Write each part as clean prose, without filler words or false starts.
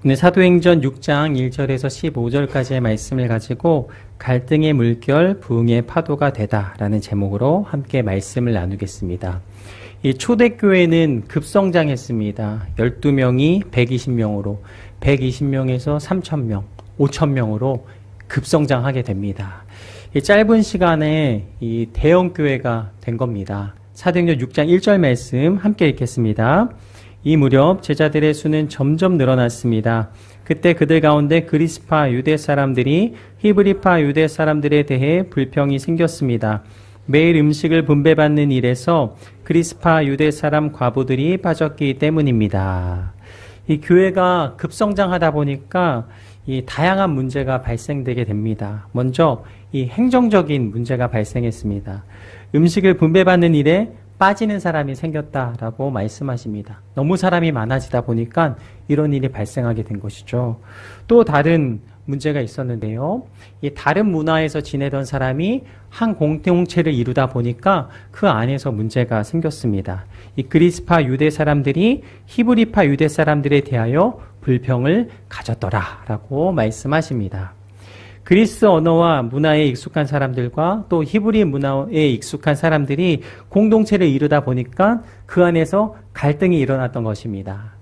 오늘 사도행전 6장 1절에서 15절까지의 말씀을 가지고 갈등의 물결, 부흥의 파도가 되다라는 제목으로 함께 말씀을 나누겠습니다. 이 초대교회는 급성장했습니다. 12명이 120명으로, 120명에서 3,000명, 5,000명으로 급성장하게 됩니다. 이 짧은 시간에 이 대형교회가 된 겁니다. 사도행전 6장 1절 말씀 함께 읽겠습니다. 이 무렵 제자들의 수는 점점 늘어났습니다. 그때 그들 가운데 그리스파 유대 사람들이 히브리파 유대 사람들에 대해 불평이 생겼습니다. 매일 음식을 분배받는 일에서 그리스파 유대 사람 과부들이 빠졌기 때문입니다. 이 교회가 급성장하다 보니까 이 다양한 문제가 발생되게 됩니다. 먼저 이 행정적인 문제가 발생했습니다. 음식을 분배받는 일에 빠지는 사람이 생겼다라고 말씀하십니다. 너무 사람이 많아지다 보니까 이런 일이 발생하게 된 것이죠. 또 다른 문제가 있었는데요. 이 다른 문화에서 지내던 사람이 한 공동체를 이루다 보니까 그 안에서 문제가 생겼습니다. 이 그리스파 유대 사람들이 히브리파 유대 사람들에 대하여 불평을 가졌더라라고 말씀하십니다. 그리스 언어와 문화에 익숙한 사람들과 또 히브리 문화에 익숙한 사람들이 공동체를 이루다 보니까 그 안에서 갈등이 일어났던 것입니다.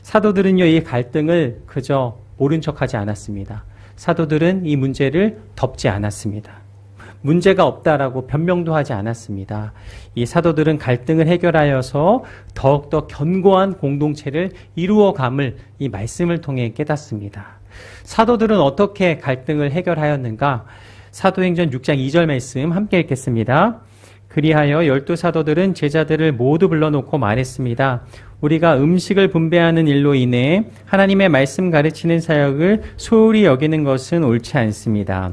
사도들은요, 이 갈등을 그저 모른 척하지 않았습니다. 사도들은 이 문제를 덮지 않았습니다. 문제가 없다라고 변명도 하지 않았습니다. 이 사도들은 갈등을 해결하여서 더욱더 견고한 공동체를 이루어감을 이 말씀을 통해 깨닫습니다. 사도들은 어떻게 갈등을 해결하였는가? 사도행전 6장 2절 말씀 함께 읽겠습니다. 그리하여 12 사도들은 제자들을 모두 불러놓고 말했습니다. 우리가 음식을 분배하는 일로 인해 하나님의 말씀 가르치는 사역을 소홀히 여기는 것은 옳지 않습니다.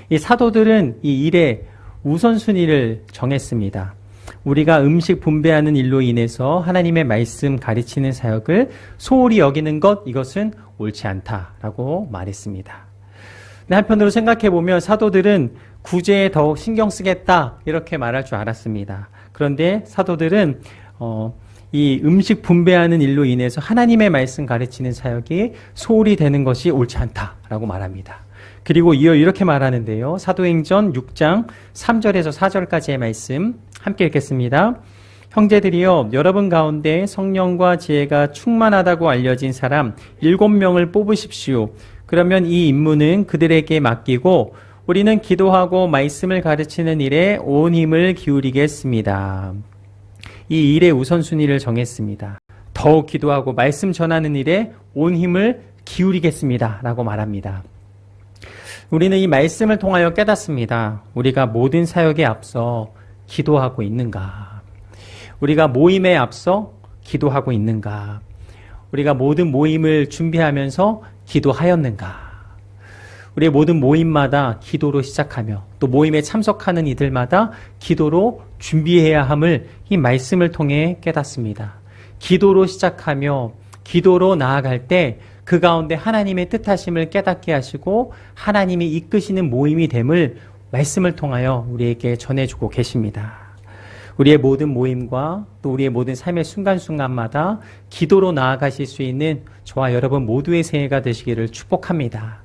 이 사도들은 이 일의 우선순위를 정했습니다. 우리가 음식 분배하는 일로 인해서 하나님의 말씀 가르치는 사역을 소홀히 여기는 것, 이것은 옳지 않다라고 말했습니다. 근데 한편으로 생각해보면 사도들은 구제에 더욱 신경 쓰겠다 이렇게 말할 줄 알았습니다. 그런데 사도들은 이 음식 분배하는 일로 인해서 하나님의 말씀 가르치는 사역이 소홀히 되는 것이 옳지 않다라고 말합니다. 그리고 이어 이렇게 말하는데요. 사도행전 6장 3절에서 4절까지의 말씀 함께 읽겠습니다. 형제들이여, 여러분 가운데 성령과 지혜가 충만하다고 알려진 사람 7명을 뽑으십시오. 그러면 이 임무는 그들에게 맡기고 우리는 기도하고 말씀을 가르치는 일에 온 힘을 기울이겠습니다. 이 일의 우선순위를 정했습니다. 더욱 기도하고 말씀 전하는 일에 온 힘을 기울이겠습니다 라고 말합니다. 우리는 이 말씀을 통하여 깨닫습니다. 우리가 모든 사역에 앞서 기도하고 있는가? 우리가 모임에 앞서 기도하고 있는가? 우리가 모든 모임을 준비하면서 기도하였는가? 우리의 모든 모임마다 기도로 시작하며 또 모임에 참석하는 이들마다 기도로 준비해야 함을 이 말씀을 통해 깨닫습니다. 기도로 시작하며 기도로 나아갈 때 그 가운데 하나님의 뜻하심을 깨닫게 하시고 하나님이 이끄시는 모임이 됨을 말씀을 통하여 우리에게 전해주고 계십니다. 우리의 모든 모임과 또 우리의 모든 삶의 순간순간마다 기도로 나아가실 수 있는 저와 여러분 모두의 새해가 되시기를 축복합니다.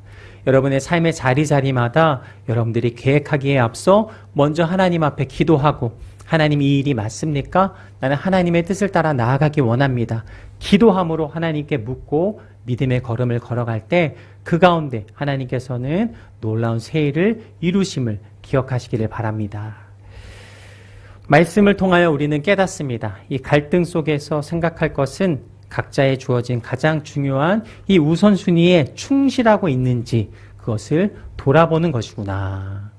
여러분의 삶의 자리자리마다 여러분들이 계획하기에 앞서 먼저 하나님 앞에 기도하고 하나님 이 일이 맞습니까? 나는 하나님의 뜻을 따라 나아가기 원합니다. 기도함으로 하나님께 묻고 믿음의 걸음을 걸어갈 때 그 가운데 하나님께서는 놀라운 새해를 이루심을 기억하시기를 바랍니다. 말씀을 통하여 우리는 깨닫습니다. 이 갈등 속에서 생각할 것은 각자에 주어진 가장 중요한 이 우선순위에 충실하고 있는지 그것을 돌아보는 것이구나.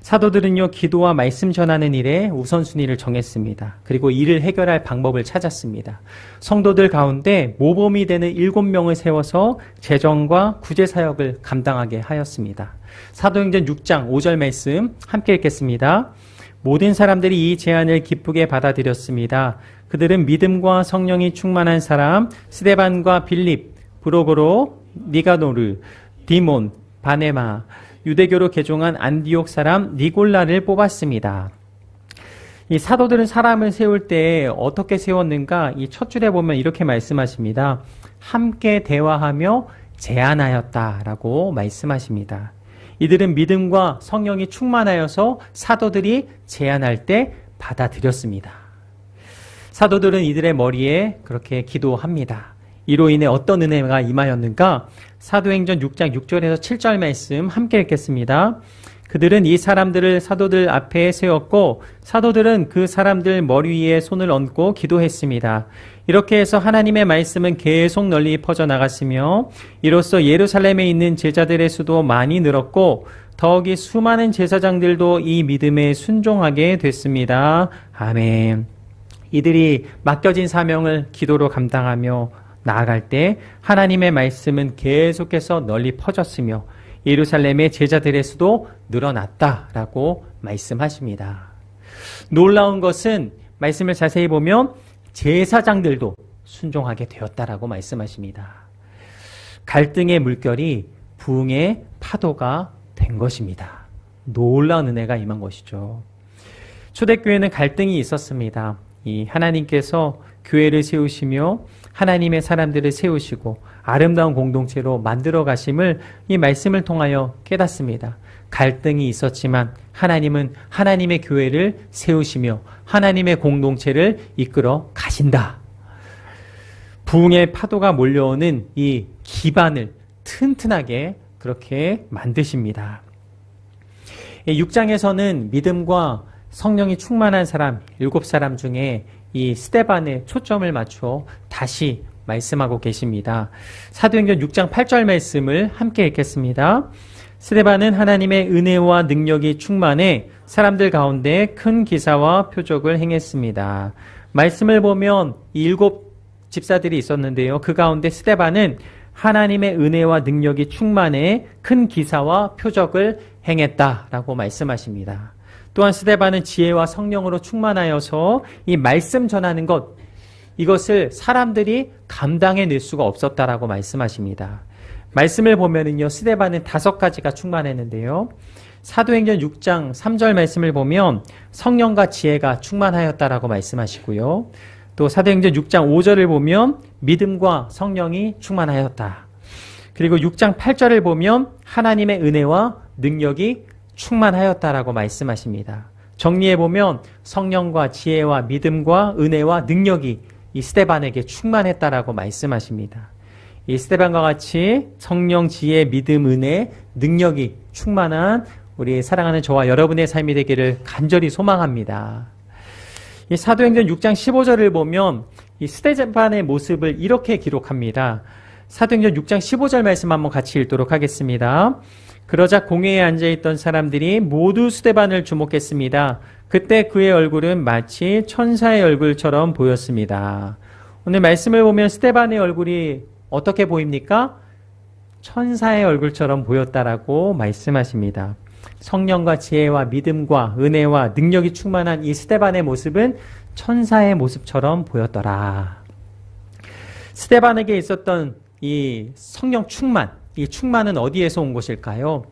사도들은요, 기도와 말씀 전하는 일에 우선순위를 정했습니다. 그리고 이를 해결할 방법을 찾았습니다. 성도들 가운데 모범이 되는 7명을 세워서 재정과 구제 사역을 감당하게 하였습니다. 사도행전 6장 5절 말씀 함께 읽겠습니다. 모든 사람들이 이 제안을 기쁘게 받아들였습니다. 그들은 믿음과 성령이 충만한 사람 스데반과 빌립, 브로고로, 니가노르, 디몬, 바네마, 유대교로 개종한 안디옥 사람 니골라를 뽑았습니다. 이 사도들은 사람을 세울 때 어떻게 세웠는가? 이 첫 줄에 보면 이렇게 말씀하십니다. 함께 대화하며 제안하였다라고 말씀하십니다. 이들은 믿음과 성령이 충만하여서 사도들이 제안할 때 받아들였습니다. 사도들은 이들의 머리에 그렇게 기도합니다. 이로 인해 어떤 은혜가 임하였는가? 사도행전 6장 6절에서 7절 말씀 함께 읽겠습니다. 그들은 이 사람들을 사도들 앞에 세웠고 사도들은 그 사람들 머리 위에 손을 얹고 기도했습니다. 이렇게 해서 하나님의 말씀은 계속 널리 퍼져나갔으며 이로써 예루살렘에 있는 제자들의 수도 많이 늘었고 더욱이 수많은 제사장들도 이 믿음에 순종하게 됐습니다. 아멘. 이들이 맡겨진 사명을 기도로 감당하며 나아갈 때 하나님의 말씀은 계속해서 널리 퍼졌으며 예루살렘의 제자들의 수도 늘어났다라고 말씀하십니다. 놀라운 것은 말씀을 자세히 보면 제사장들도 순종하게 되었다라고 말씀하십니다. 갈등의 물결이 부흥의 파도가 된 것입니다. 놀라운 은혜가 임한 것이죠. 초대교회는 갈등이 있었습니다. 이 하나님께서 교회를 세우시며 하나님의 사람들을 세우시고 아름다운 공동체로 만들어 가심을 이 말씀을 통하여 깨닫습니다. 갈등이 있었지만 하나님은 하나님의 교회를 세우시며 하나님의 공동체를 이끌어 가신다. 부흥의 파도가 몰려오는 이 기반을 튼튼하게 그렇게 만드십니다. 6장에서는 믿음과 성령이 충만한 사람 7사람 중에 이 스데반에 초점을 맞춰 다시 말씀하고 계십니다. 사도행전 6장 8절 말씀을 함께 읽겠습니다. 스데반은 하나님의 은혜와 능력이 충만해 사람들 가운데 큰 기사와 표적을 행했습니다. 말씀을 보면 7 집사들이 있었는데요. 그 가운데 스데반은 하나님의 은혜와 능력이 충만해 큰 기사와 표적을 행했다라고 말씀하십니다. 또한 스데반은 지혜와 성령으로 충만하여서 이 말씀 전하는 것, 이것을 사람들이 감당해낼 수가 없었다라고 말씀하십니다. 말씀을 보면은요, 스데반은 5가지가 충만했는데요. 사도행전 6장 3절 말씀을 보면 성령과 지혜가 충만하였다라고 말씀하시고요. 또 사도행전 6장 5절을 보면 믿음과 성령이 충만하였다. 그리고 6장 8절을 보면 하나님의 은혜와 능력이 충만하였다라고 말씀하십니다. 정리해보면 성령과 지혜와 믿음과 은혜와 능력이 이 스데반에게 충만했다라고 말씀하십니다. 이 스데반과 같이 성령, 지혜, 믿음, 은혜, 능력이 충만한 우리 사랑하는 저와 여러분의 삶이 되기를 간절히 소망합니다. 이 사도행전 6장 15절을 보면 이 스데반의 모습을 이렇게 기록합니다. 사도행전 6장 15절 말씀 한번 같이 읽도록 하겠습니다. 그러자 공회에 앉아있던 사람들이 모두 스데반을 주목했습니다. 그때 그의 얼굴은 마치 천사의 얼굴처럼 보였습니다. 오늘 말씀을 보면 스데반의 얼굴이 어떻게 보입니까? 천사의 얼굴처럼 보였다라고 말씀하십니다. 성령과 지혜와 믿음과 은혜와 능력이 충만한 이 스데반의 모습은 천사의 모습처럼 보였더라. 스데반에게 있었던 이 성령 충만, 이 충만은 어디에서 온 것일까요?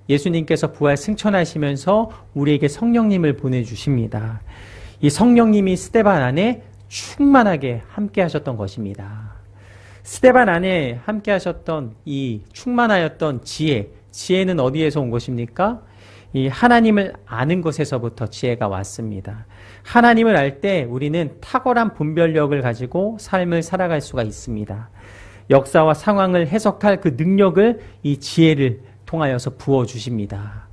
예수님께서 부활 승천하시면서 우리에게 성령님을 보내주십니다. 이 성령님이 스데반 안에 충만하게 함께 하셨던 것입니다. 스데반 안에 함께 하셨던 이 충만하였던 지혜는 어디에서 온 것입니까? 이 하나님을 아는 것에서부터 지혜가 왔습니다. 하나님을 알 때 우리는 탁월한 분별력을 가지고 삶을 살아갈 수가 있습니다. 역사와 상황을 해석할 그 능력을 이 지혜를 통하여서 부어주십니다.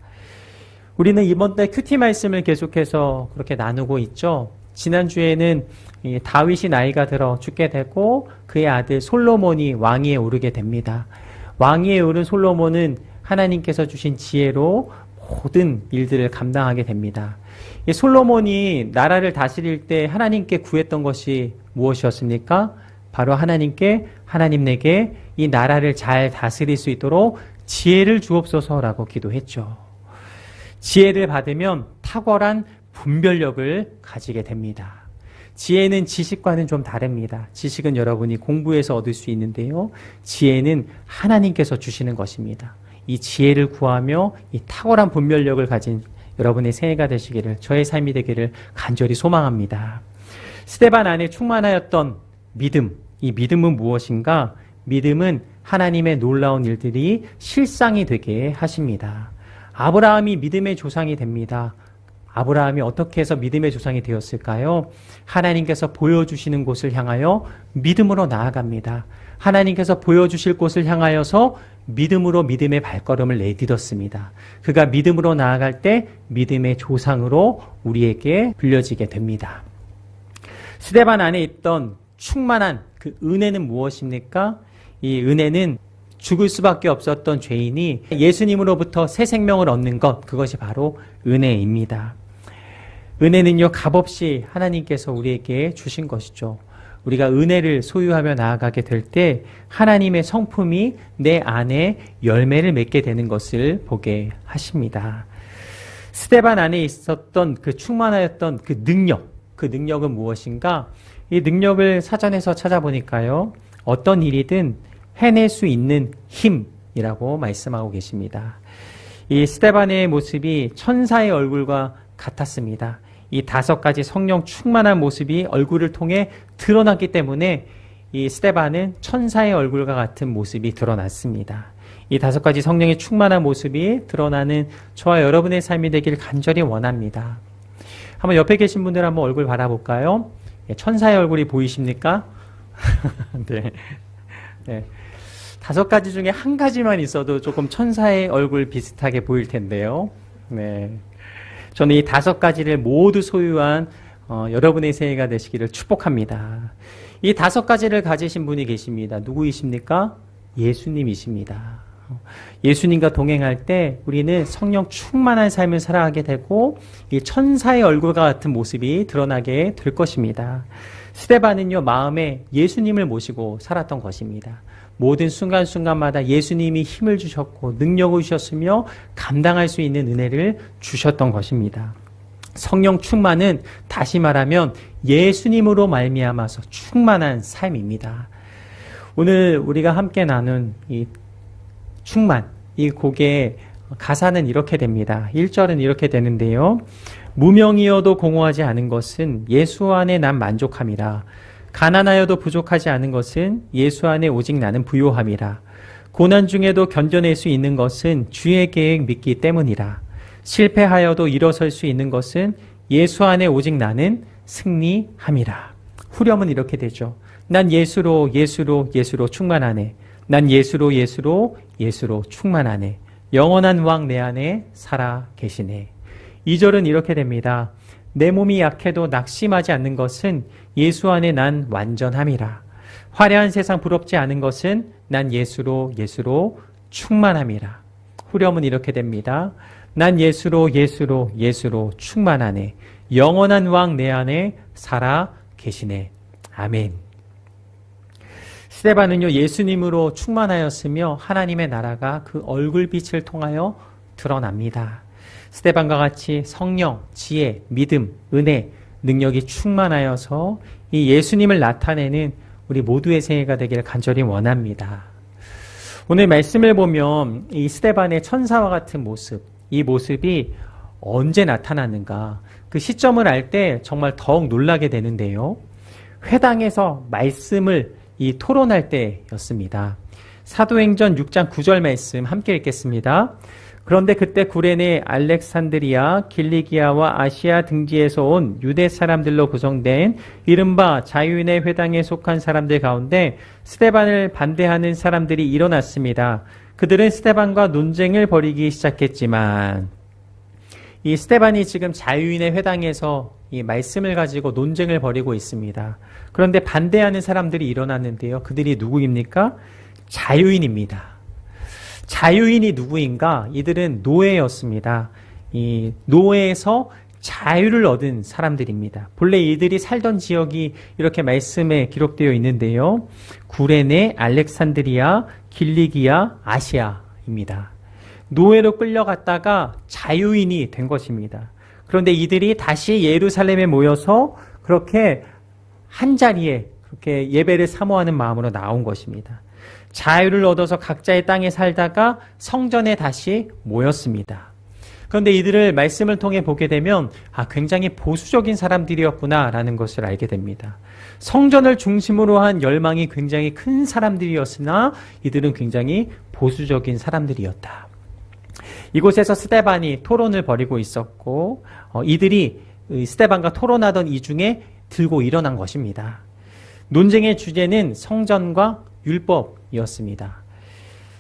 우리는 이번 달 큐티 말씀을 계속해서 그렇게 나누고 있죠. 지난주에는 다윗이 나이가 들어 죽게 되고 그의 아들 솔로몬이 왕위에 오르게 됩니다. 왕위에 오른 솔로몬은 하나님께서 주신 지혜로 모든 일들을 감당하게 됩니다. 이 솔로몬이 나라를 다스릴 때 하나님께 구했던 것이 무엇이었습니까? 바로 하나님 내게 이 나라를 잘 다스릴 수 있도록 지혜를 주옵소서라고 기도했죠. 지혜를 받으면 탁월한 분별력을 가지게 됩니다. 지혜는 지식과는 좀 다릅니다. 지식은 여러분이 공부해서 얻을 수 있는데요. 지혜는 하나님께서 주시는 것입니다. 이 지혜를 구하며 이 탁월한 분별력을 가진 여러분의 새해가 되시기를, 저의 삶이 되기를 간절히 소망합니다. 스데반 안에 충만하였던 믿음, 이 믿음은 무엇인가? 믿음은 하나님의 놀라운 일들이 실상이 되게 하십니다. 아브라함이 믿음의 조상이 됩니다. 아브라함이 어떻게 해서 믿음의 조상이 되었을까요? 하나님께서 보여주시는 곳을 향하여 믿음으로 나아갑니다. 하나님께서 보여주실 곳을 향하여서 믿음으로 믿음의 발걸음을 내딛었습니다. 그가 믿음으로 나아갈 때 믿음의 조상으로 우리에게 불려지게 됩니다. 스데반 안에 있던 충만한 그 은혜는 무엇입니까? 이 은혜는 죽을 수밖에 없었던 죄인이 예수님으로부터 새 생명을 얻는 것, 그것이 바로 은혜입니다. 은혜는요, 값없이 하나님께서 우리에게 주신 것이죠. 우리가 은혜를 소유하며 나아가게 될 때 하나님의 성품이 내 안에 열매를 맺게 되는 것을 보게 하십니다. 스데반 안에 있었던 그 충만하였던 그 능력은 무엇인가? 이 능력을 사전에서 찾아보니까요, 어떤 일이든 해낼 수 있는 힘이라고 말씀하고 계십니다. 이 스데반의 모습이 천사의 얼굴과 같았습니다. 이 5가지 성령 충만한 모습이 얼굴을 통해 드러났기 때문에 이 스데반은 천사의 얼굴과 같은 모습이 드러났습니다. 이 5가지 성령의 충만한 모습이 드러나는 저와 여러분의 삶이 되길 간절히 원합니다. 한번 옆에 계신 분들 한번 얼굴 바라볼까요? 천사의 얼굴이 보이십니까? 네. 네. 5가지 중에 한 가지만 있어도 조금 천사의 얼굴 비슷하게 보일 텐데요. 네. 저는 이 5가지를 모두 소유한 여러분의 새해가 되시기를 축복합니다. 이 5가지를 가지신 분이 계십니다. 누구이십니까? 예수님이십니다. 예수님과 동행할 때 우리는 성령 충만한 삶을 살아가게 되고 이 천사의 얼굴과 같은 모습이 드러나게 될 것입니다. 스데반은요, 마음에 예수님을 모시고 살았던 것입니다. 모든 순간순간마다 예수님이 힘을 주셨고 능력을 주셨으며 감당할 수 있는 은혜를 주셨던 것입니다. 성령 충만은 다시 말하면 예수님으로 말미암아서 충만한 삶입니다. 오늘 우리가 함께 나눈 이 충만, 이 곡의 가사는 이렇게 됩니다. 1절은 이렇게 되는데요. 무명이어도 공허하지 않은 것은 예수 안에 난 만족함이라. 가난하여도 부족하지 않은 것은 예수 안에 오직 나는 부요함이라. 고난 중에도 견뎌낼 수 있는 것은 주의 계획 믿기 때문이라. 실패하여도 일어설 수 있는 것은 예수 안에 오직 나는 승리함이라. 후렴은 이렇게 되죠. 난 예수로 충만하네. 난 예수로 충만하네. 영원한 왕 내 안에 살아 계시네. 2절은 이렇게 됩니다. 내 몸이 약해도 낙심하지 않는 것은 예수 안에 난 완전함이라. 화려한 세상 부럽지 않은 것은 난 예수로 충만함이라. 후렴은 이렇게 됩니다. 난 예수로 충만하네. 영원한 왕 내 안에 살아 계시네. 아멘. 스데반은요, 예수님으로 충만하였으며 하나님의 나라가 그 얼굴빛을 통하여 드러납니다. 스데반과 같이 성령, 지혜, 믿음, 은혜, 능력이 충만하여서 이 예수님을 나타내는 우리 모두의 새해가 되기를 간절히 원합니다. 오늘 말씀을 보면 이 스데반의 천사와 같은 모습, 이 모습이 언제 나타났는가? 그 시점을 알 때 정말 더욱 놀라게 되는데요. 회당에서 말씀을 토론할 때였습니다. 사도행전 6장 9절 말씀 함께 읽겠습니다. 그런데 그때 구레네 알렉산드리아, 길리기아와 아시아 등지에서 온 유대 사람들로 구성된 이른바 자유인의 회당에 속한 사람들 가운데 스데반을 반대하는 사람들이 일어났습니다. 그들은 스데반과 논쟁을 벌이기 시작했지만 이 스데반이 지금 자유인의 회당에서 이 말씀을 가지고 논쟁을 벌이고 있습니다. 그런데 반대하는 사람들이 일어났는데요. 그들이 누구입니까? 자유인입니다. 자유인이 누구인가? 이들은 노예였습니다. 이 노예에서 자유를 얻은 사람들입니다. 본래 이들이 살던 지역이 이렇게 말씀에 기록되어 있는데요. 구레네, 알렉산드리아, 길리기아, 아시아입니다. 노예로 끌려갔다가 자유인이 된 것입니다. 그런데 이들이 다시 예루살렘에 모여서 그렇게 한자리에 그렇게 예배를 사모하는 마음으로 나온 것입니다. 자유를 얻어서 각자의 땅에 살다가 성전에 다시 모였습니다. 그런데 이들을 말씀을 통해 보게 되면 굉장히 보수적인 사람들이었구나라는 것을 알게 됩니다. 성전을 중심으로 한 열망이 굉장히 큰 사람들이었으나 이들은 굉장히 보수적인 사람들이었다. 이곳에서 스데반이 토론을 벌이고 있었고 이들이 스데반과 토론하던 이 중에 들고 일어난 것입니다. 논쟁의 주제는 성전과 율법이었습니다.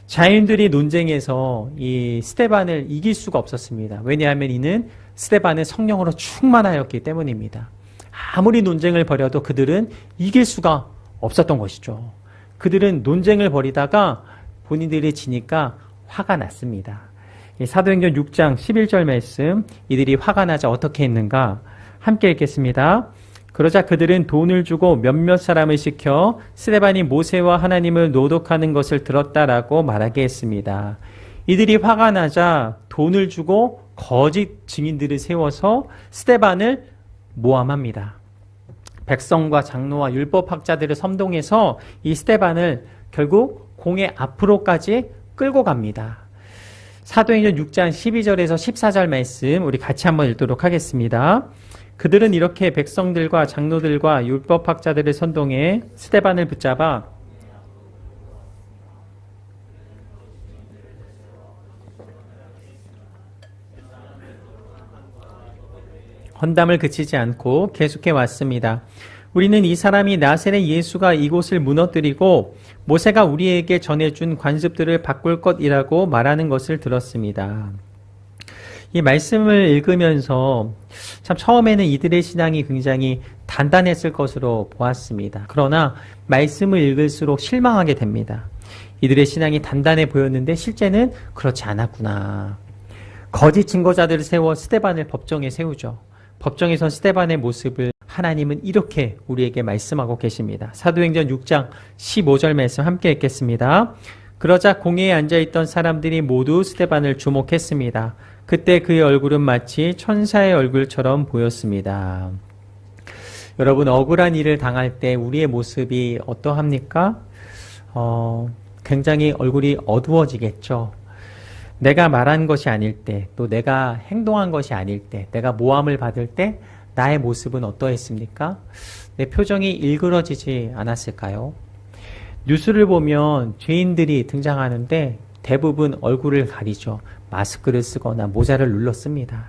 자인들이 논쟁에서 이 스데반을 이길 수가 없었습니다. 왜냐하면 이는 스데반은 성령으로 충만하였기 때문입니다. 아무리 논쟁을 벌여도 그들은 이길 수가 없었던 것이죠. 그들은 논쟁을 벌이다가 본인들이 지니까 화가 났습니다. 사도행전 6장 11절 말씀, 이들이 화가 나자 어떻게 했는가? 함께 읽겠습니다. 그러자 그들은 돈을 주고 몇몇 사람을 시켜 스데반이 모세와 하나님을 노독하는 것을 들었다라고 말하게 했습니다. 이들이 화가 나자 돈을 주고 거짓 증인들을 세워서 스데반을 모함합니다. 백성과 장로와 율법학자들을 선동해서 이 스데반을 결국 공회 앞으로까지 끌고 갑니다. 사도행전 6장 12절에서 14절 말씀 우리 같이 한번 읽도록 하겠습니다. 그들은 이렇게 백성들과 장로들과 율법학자들을 선동해 스데반을 붙잡아 헌담을 그치지 않고 계속해 왔습니다. 우리는 이 사람이 나세렛 예수가 이곳을 무너뜨리고 모세가 우리에게 전해준 관습들을 바꿀 것이라고 말하는 것을 들었습니다. 이 말씀을 읽으면서 참 처음에는 이들의 신앙이 굉장히 단단했을 것으로 보았습니다. 그러나 말씀을 읽을수록 실망하게 됩니다. 이들의 신앙이 단단해 보였는데 실제는 그렇지 않았구나. 거짓 증거자들을 세워 스데반을 법정에 세우죠. 법정에 선 스데반의 모습을 하나님은 이렇게 우리에게 말씀하고 계십니다. 사도행전 6장 15절 말씀 함께 읽겠습니다. 그러자 공회에 앉아있던 사람들이 모두 스데반을 주목했습니다. 그때 그의 얼굴은 마치 천사의 얼굴처럼 보였습니다. 여러분, 억울한 일을 당할 때 우리의 모습이 어떠합니까? 굉장히 얼굴이 어두워지겠죠. 내가 말한 것이 아닐 때, 또 내가 행동한 것이 아닐 때, 내가 모함을 받을 때 나의 모습은 어떠했습니까? 내 표정이 일그러지지 않았을까요? 뉴스를 보면 죄인들이 등장하는데 대부분 얼굴을 가리죠. 마스크를 쓰거나 모자를 눌렀습니다.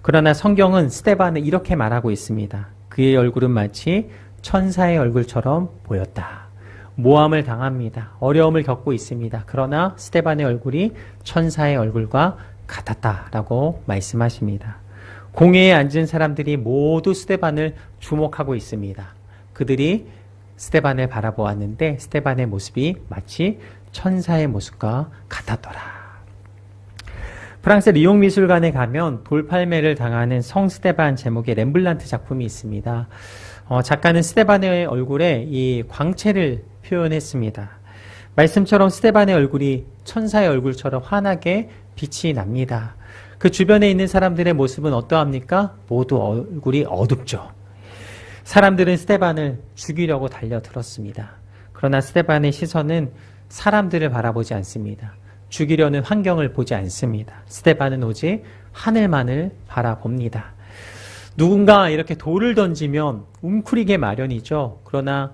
그러나 성경은 스데반을 이렇게 말하고 있습니다. 그의 얼굴은 마치 천사의 얼굴처럼 보였다. 모함을 당합니다. 어려움을 겪고 있습니다. 그러나 스데반의 얼굴이 천사의 얼굴과 같았다라고 말씀하십니다. 공회에 앉은 사람들이 모두 스데반을 주목하고 있습니다. 그들이 스데반을 바라보았는데 스데반의 모습이 마치 천사의 모습과 같았더라. 프랑스 리옹 미술관에 가면 돌팔매를 당하는 성 스데반 제목의 렘블란트 작품이 있습니다. 작가는 스데반의 얼굴에 이 광채를 표현했습니다. 말씀처럼 스데반의 얼굴이 천사의 얼굴처럼 환하게 빛이 납니다. 그 주변에 있는 사람들의 모습은 어떠합니까? 모두 얼굴이 어둡죠. 사람들은 스데반을 죽이려고 달려들었습니다. 그러나 스데반의 시선은 사람들을 바라보지 않습니다. 죽이려는 환경을 보지 않습니다. 스데반은 오직 하늘만을 바라봅니다. 누군가 이렇게 돌을 던지면 웅크리게 마련이죠. 그러나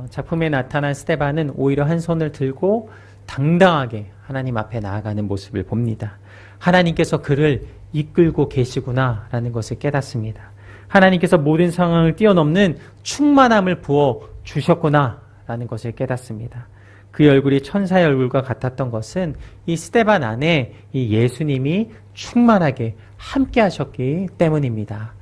작품에 나타난 스데반은 오히려 한 손을 들고 당당하게 하나님 앞에 나아가는 모습을 봅니다. 하나님께서 그를 이끌고 계시구나라는 것을 깨닫습니다. 하나님께서 모든 상황을 뛰어넘는 충만함을 부어 주셨구나라는 것을 깨닫습니다. 그의 얼굴이 천사의 얼굴과 같았던 것은 이 스데반 안에 이 예수님이 충만하게 함께 하셨기 때문입니다.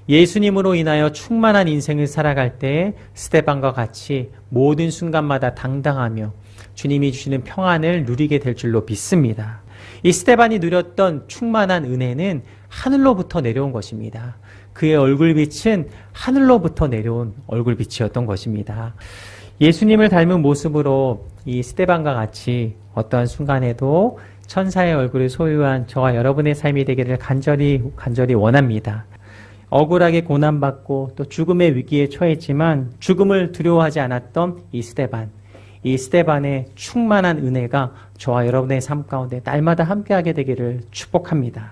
예수님으로 인하여 충만한 인생을 살아갈 때 스데반과 같이 모든 순간마다 당당하며 주님이 주시는 평안을 누리게 될 줄로 믿습니다. 이 스데반이 누렸던 충만한 은혜는 하늘로부터 내려온 것입니다. 그의 얼굴빛은 하늘로부터 내려온 얼굴빛이었던 것입니다. 예수님을 닮은 모습으로 이 스데반과 같이 어떠한 순간에도 천사의 얼굴을 소유한 저와 여러분의 삶이 되기를 간절히 원합니다. 억울하게 고난받고 또 죽음의 위기에 처했지만 죽음을 두려워하지 않았던 이 스데반의 충만한 은혜가 저와 여러분의 삶 가운데 날마다 함께하게 되기를 축복합니다.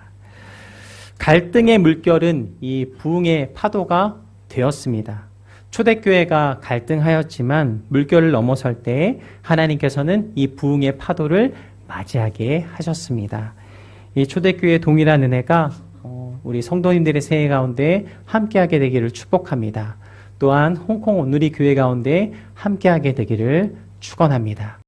갈등의 물결은 이 부흥의 파도가 되었습니다. 초대교회가 갈등하였지만 물결을 넘어설 때 하나님께서는 이 부흥의 파도를 맞이하게 하셨습니다. 이 초대교회의 동일한 은혜가 우리 성도님들의 새해 가운데 함께하게 되기를 축복합니다. 또한 홍콩 온누리 교회 가운데 함께하게 되기를 축원합니다.